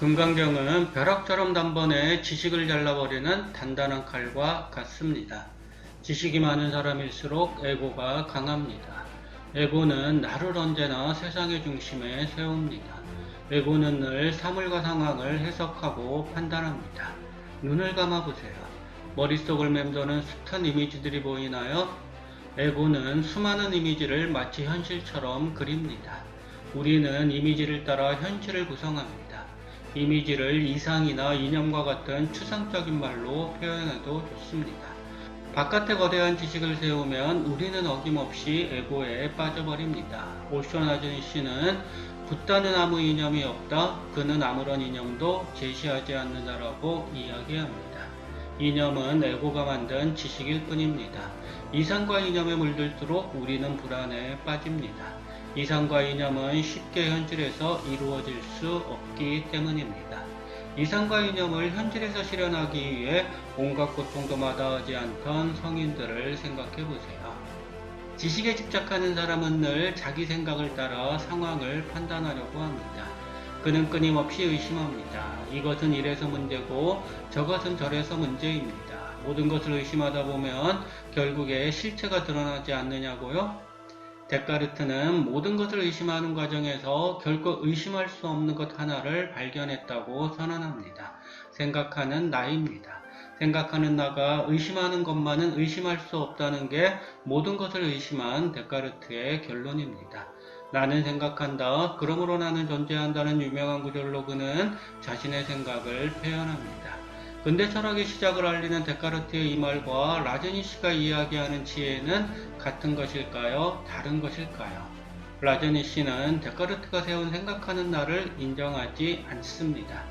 금강경은 벼락처럼 단번에 지식을 잘라버리는 단단한 칼과 같습니다. 지식이 많은 사람일수록 에고가 강합니다. 에고는 나를 언제나 세상의 중심에 세웁니다. 에고는 늘 사물과 상황을 해석하고 판단합니다. 눈을 감아보세요. 머릿속을 맴도는 숱한 이미지들이 보이나요? 에고는 수많은 이미지를 마치 현실처럼 그립니다. 우리는 이미지를 따라 현실을 구성합니다. 이미지를 이상이나 이념과 같은 추상적인 말로 표현해도 좋습니다. 바깥에 거대한 지식을 세우면 우리는 어김없이 에고에 빠져버립니다. 오쇼 아저씨는 붓다는 아무 이념이 없다. 그는 아무런 이념도 제시하지 않는다라고 이야기합니다. 이념은 에고가 만든 지식일 뿐입니다. 이상과 이념에 물들도록 우리는 불안에 빠집니다. 이상과 이념은 쉽게 현실에서 이루어질 수 없기 때문입니다. 이상과 이념을 현실에서 실현하기 위해 온갖 고통도 마다하지 않던 성인들을 생각해 보세요. 지식에 집착하는 사람은 늘 자기 생각을 따라 상황을 판단하려고 합니다. 그는 끊임없이 의심합니다. 이것은 이래서 문제고 저것은 저래서 문제입니다. 모든 것을 의심하다 보면 결국에 실체가 드러나지 않느냐고요? 데카르트는 모든 것을 의심하는 과정에서 결코 의심할 수 없는 것 하나를 발견했다고 선언합니다. 생각하는 나입니다. 생각하는 나가 의심하는 것만은 의심할 수 없다는 게 모든 것을 의심한 데카르트의 결론입니다. 나는 생각한다. 그러므로 나는 존재한다는 유명한 구절로 그는 자신의 생각을 표현합니다. 근대 철학의 시작을 알리는 데카르트의 이 말과 라제니시가 이야기하는 지혜는 같은 것일까요? 다른 것일까요? 라제니시는 데카르트가 세운 생각하는 나를 인정하지 않습니다.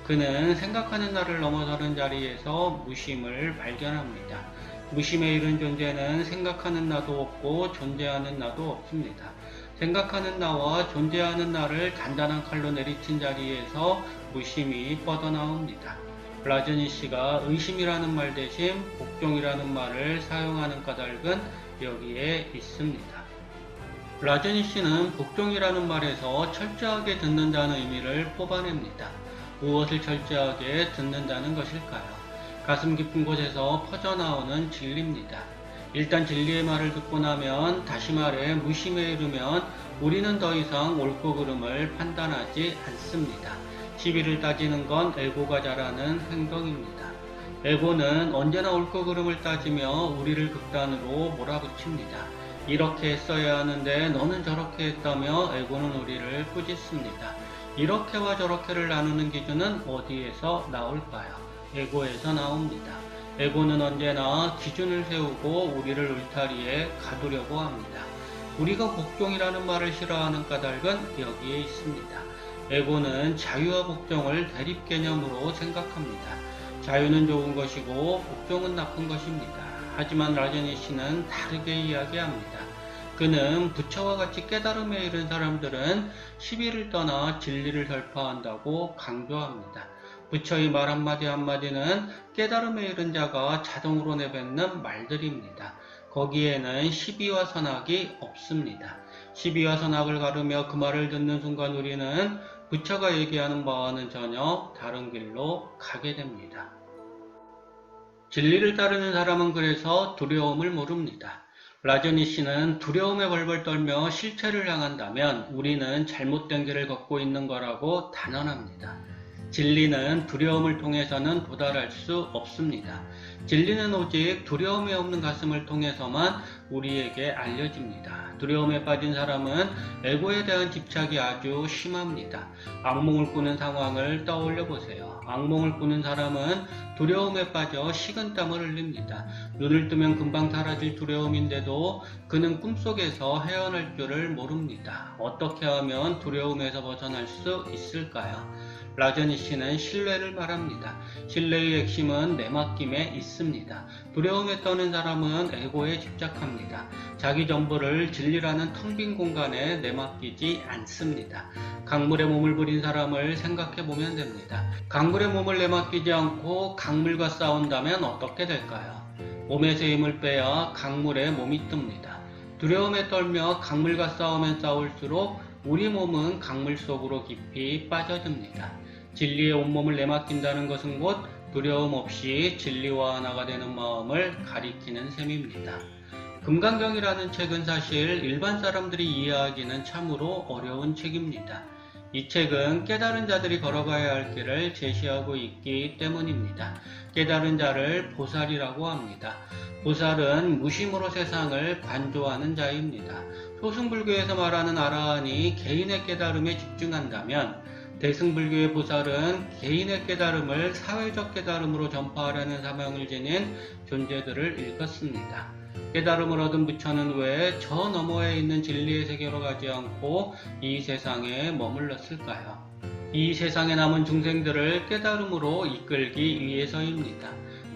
그는 생각하는 나를 넘어서는 자리에서 무심을 발견합니다. 무심에 이른 존재는 생각하는 나도 없고 존재하는 나도 없습니다. 생각하는 나와 존재하는 나를 단단한 칼로 내리친 자리에서 무심이 뻗어나옵니다. 라제니시가 의심이라는 말 대신 복종이라는 말을 사용하는 까닭은 여기에 있습니다. 라제니시는 복종이라는 말에서 철저하게 듣는다는 의미를 뽑아냅니다. 무엇을 철저하게 듣는다는 것일까요? 가슴 깊은 곳에서 퍼져나오는 진리입니다. 일단 진리의 말을 듣고 나면 다시 말해 무심에 이르면 우리는 더 이상 옳고 그름을 판단하지 않습니다. 시비를 따지는 건 에고가 잘하는 행동입니다. 에고는 언제나 옳고 그름을 따지며 우리를 극단으로 몰아붙입니다. 이렇게 했어야 하는데 너는 저렇게 했다며 에고는 우리를 꾸짖습니다. 이렇게와 저렇게를 나누는 기준은 어디에서 나올까요? 에고에서 나옵니다. 에고는 언제나 기준을 세우고 우리를 울타리에 가두려고 합니다. 우리가 복종이라는 말을 싫어하는 까닭은 여기에 있습니다. 에고는 자유와 복종을 대립 개념으로 생각합니다. 자유는 좋은 것이고 복종은 나쁜 것입니다. 하지만 라제니시는 다르게 이야기합니다. 그는 부처와 같이 깨달음에 이른 사람들은 시비를 떠나 진리를 설파한다고 강조합니다. 부처의 말 한마디 한마디는 깨달음에 이른 자가 자동으로 내뱉는 말들입니다. 거기에는 시비와 선악이 없습니다. 시비와 선악을 가르며 그 말을 듣는 순간 우리는 부처가 얘기하는 바와는 전혀 다른 길로 가게 됩니다. 진리를 따르는 사람은 그래서 두려움을 모릅니다. 라제니시는 두려움에 벌벌 떨며 실체를 향한다면 우리는 잘못된 길을 걷고 있는 거라고 단언합니다. 진리는 두려움을 통해서는 도달할 수 없습니다. 진리는 오직 두려움이 없는 가슴을 통해서만 우리에게 알려집니다. 두려움에 빠진 사람은 에고에 대한 집착이 아주 심합니다. 악몽을 꾸는 상황을 떠올려 보세요. 악몽을 꾸는 사람은 두려움에 빠져 식은땀을 흘립니다. 눈을 뜨면 금방 사라질 두려움인데도 그는 꿈속에서 헤어날 줄을 모릅니다. 어떻게 하면 두려움에서 벗어날 수 있을까요? 라제니시는 신뢰를 말합니다. 신뢰의 핵심은 내맡김에 있습니다. 두려움에 떠는 사람은 에고에 집착합니다. 자기 전부를 진리라는 텅 빈 공간에 내맡기지 않습니다. 강물에 몸을 부린 사람을 생각해 보면 됩니다. 강물에 몸을 내맡기지 않고 강물과 싸운다면 어떻게 될까요? 몸에서 힘을 빼야 강물에 몸이 뜹니다. 두려움에 떨며 강물과 싸우면 싸울수록 우리 몸은 강물 속으로 깊이 빠져듭니다. 진리에 온몸을 내맡긴다는 것은 곧 두려움 없이 진리와 하나가 되는 마음을 가리키는 셈입니다. 금강경이라는 책은 사실 일반 사람들이 이해하기는 참으로 어려운 책입니다. 이 책은 깨달은 자들이 걸어가야 할 길을 제시하고 있기 때문입니다. 깨달은 자를 보살이라고 합니다. 보살은 무심으로 세상을 관조하는 자입니다. 소승불교에서 말하는 아라한이 개인의 깨달음에 집중한다면 대승불교의 보살은 개인의 깨달음을 사회적 깨달음으로 전파하려는 사명을 지닌 존재들을 일컫습니다. 깨달음을 얻은 부처는 왜 저 너머에 있는 진리의 세계로 가지 않고 이 세상에 머물렀을까요? 이 세상에 남은 중생들을 깨달음으로 이끌기 위해서입니다.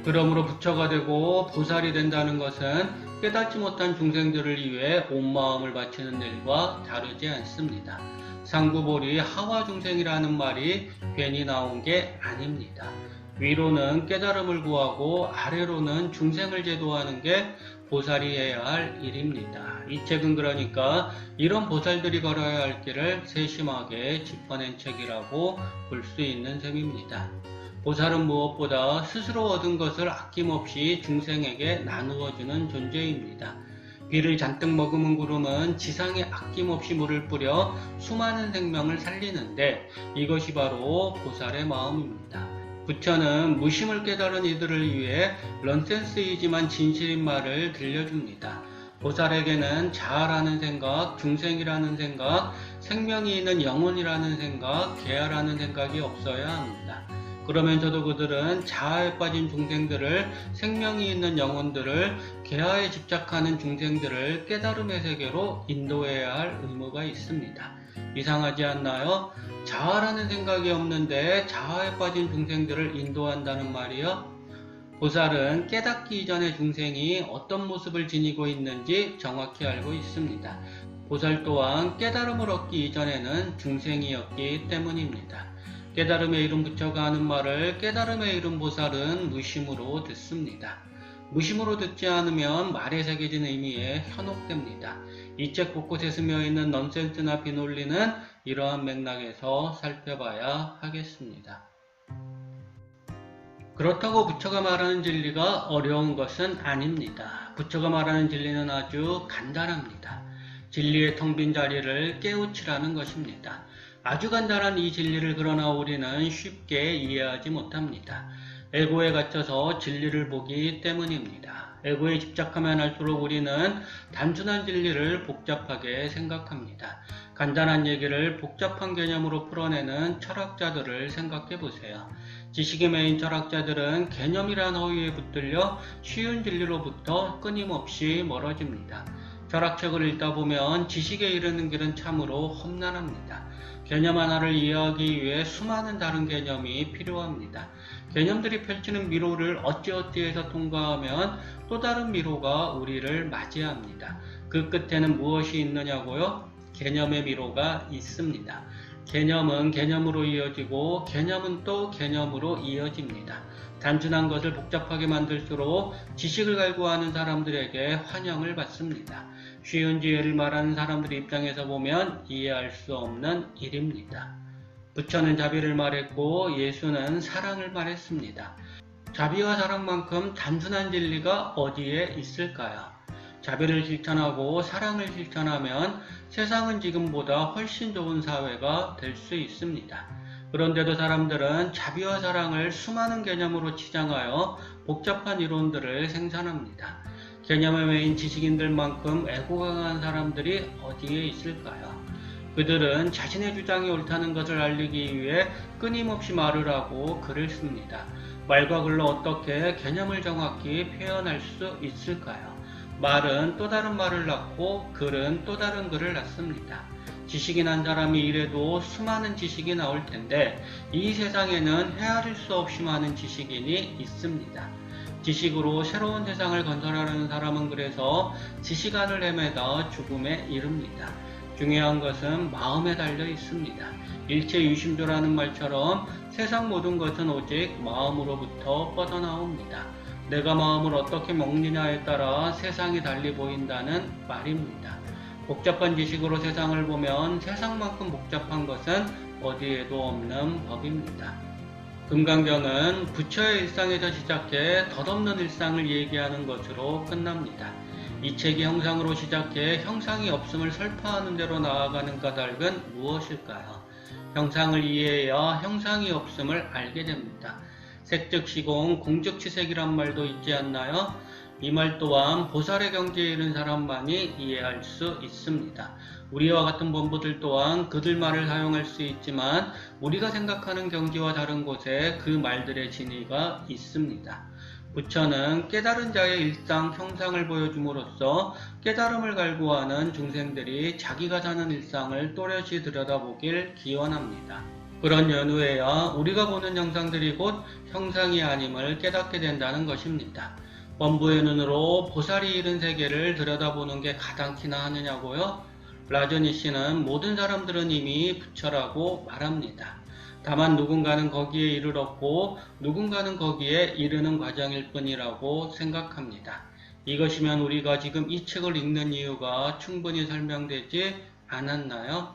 그러므로 부처가 되고 보살이 된다는 것은 깨닫지 못한 중생들을 위해 온 마음을 바치는 일과 다르지 않습니다. 상구보리 하와중생이라는 말이 괜히 나온 게 아닙니다. 위로는 깨달음을 구하고 아래로는 중생을 제도하는 게 보살이 해야 할 일입니다. 이 책은 그러니까 이런 보살들이 걸어야 할 길을 세심하게 짚어낸 책이라고 볼 수 있는 셈입니다. 보살은 무엇보다 스스로 얻은 것을 아낌없이 중생에게 나누어주는 존재입니다. 비를 잔뜩 머금은 구름은 지상에 아낌없이 물을 뿌려 수많은 생명을 살리는데 이것이 바로 보살의 마음입니다. 부처는 무심을 깨달은 이들을 위해 넌센스이지만 진실인 말을 들려줍니다. 보살에게는 자아라는 생각, 중생이라는 생각, 생명이 있는 영혼이라는 생각, 계야라는 생각이 없어야 합니다. 그러면서도 그들은 자아에 빠진 중생들을, 생명이 있는 영혼들을, 계하에 집착하는 중생들을 깨달음의 세계로 인도해야 할 의무가 있습니다. 이상하지 않나요? 자아라는 생각이 없는데 자아에 빠진 중생들을 인도한다는 말이요? 보살은 깨닫기 이전의 중생이 어떤 모습을 지니고 있는지 정확히 알고 있습니다. 보살 또한 깨달음을 얻기 이전에는 중생이었기 때문입니다. 깨달음의 이름 부처가 하는 말을 깨달음의 이름 보살은 무심으로 듣습니다. 무심으로 듣지 않으면 말에 새겨진 의미에 현혹됩니다. 이 책 곳곳에 스며있는 넌센스나 비논리는 이러한 맥락에서 살펴봐야 하겠습니다. 그렇다고 부처가 말하는 진리가 어려운 것은 아닙니다. 부처가 말하는 진리는 아주 간단합니다. 진리의 텅 빈 자리를 깨우치라는 것입니다. 아주 간단한 이 진리를 그러나 우리는 쉽게 이해하지 못합니다. 에고에 갇혀서 진리를 보기 때문입니다. 에고에 집착하면 할수록 우리는 단순한 진리를 복잡하게 생각합니다. 간단한 얘기를 복잡한 개념으로 풀어내는 철학자들을 생각해 보세요. 지식에 매인 철학자들은 개념이란 허위에 붙들려 쉬운 진리로부터 끊임없이 멀어집니다. 철학책을 읽다 보면 지식에 이르는 길은 참으로 험난합니다. 개념 하나를 이해하기 위해 수많은 다른 개념이 필요합니다. 개념들이 펼치는 미로를 어찌어찌해서 통과하면 또 다른 미로가 우리를 맞이합니다. 그 끝에는 무엇이 있느냐고요? 개념의 미로가 있습니다. 개념은 개념으로 이어지고 개념은 또 개념으로 이어집니다. 단순한 것을 복잡하게 만들수록 지식을 갈구하는 사람들에게 환영을 받습니다. 쉬운 지혜를 말하는 사람들 입장에서 보면 이해할 수 없는 일입니다. 부처는 자비를 말했고 예수는 사랑을 말했습니다. 자비와 사랑만큼 단순한 진리가 어디에 있을까요? 자비를 실천하고 사랑을 실천하면 세상은 지금보다 훨씬 좋은 사회가 될 수 있습니다. 그런데도 사람들은 자비와 사랑을 수많은 개념으로 치장하여 복잡한 이론들을 생산합니다. 개념에 매인 지식인들만큼 애고가 강한 사람들이 어디에 있을까요? 그들은 자신의 주장이 옳다는 것을 알리기 위해 끊임없이 말을 하고 글을 씁니다. 말과 글로 어떻게 개념을 정확히 표현할 수 있을까요? 말은 또 다른 말을 낳고 글은 또 다른 글을 낳습니다. 지식인 한 사람이 이래도 수많은 지식이 나올 텐데 이 세상에는 헤아릴 수 없이 많은 지식인이 있습니다. 지식으로 새로운 세상을 건설하려는 사람은 그래서 지식안을 헤매다 죽음에 이릅니다. 중요한 것은 마음에 달려 있습니다. 일체 유심조라는 말처럼 세상 모든 것은 오직 마음으로부터 뻗어나옵니다. 내가 마음을 어떻게 먹느냐에 따라 세상이 달리 보인다는 말입니다. 복잡한 지식으로 세상을 보면 세상만큼 복잡한 것은 어디에도 없는 법입니다. 금강경은 부처의 일상에서 시작해 덧없는 일상을 얘기하는 것으로 끝납니다. 이 책이 형상으로 시작해 형상이 없음을 설파하는 대로 나아가는 까닭은 무엇일까요? 형상을 이해해야 형상이 없음을 알게 됩니다. 색즉시공 공즉치색이란 말도 있지 않나요? 이 말 또한 보살의 경지에 이른 사람만이 이해할 수 있습니다. 우리와 같은 범부들 또한 그들 말을 사용할 수 있지만 우리가 생각하는 경지와 다른 곳에 그 말들의 진위가 있습니다. 부처는 깨달은 자의 일상 형상을 보여줌으로써 깨달음을 갈구하는 중생들이 자기가 사는 일상을 또렷이 들여다보길 기원합니다. 그런 연후에야 우리가 보는 형상들이 곧 형상이 아님을 깨닫게 된다는 것입니다. 범부의 눈으로 보살이 이른 세계를 들여다보는 게 가당키나 하느냐고요? 라저니 씨는 모든 사람들은 이미 부처라고 말합니다. 다만 누군가는 거기에 이르렀고 누군가는 거기에 이르는 과정일 뿐이라고 생각합니다. 이것이면 우리가 지금 이 책을 읽는 이유가 충분히 설명되지 않았나요?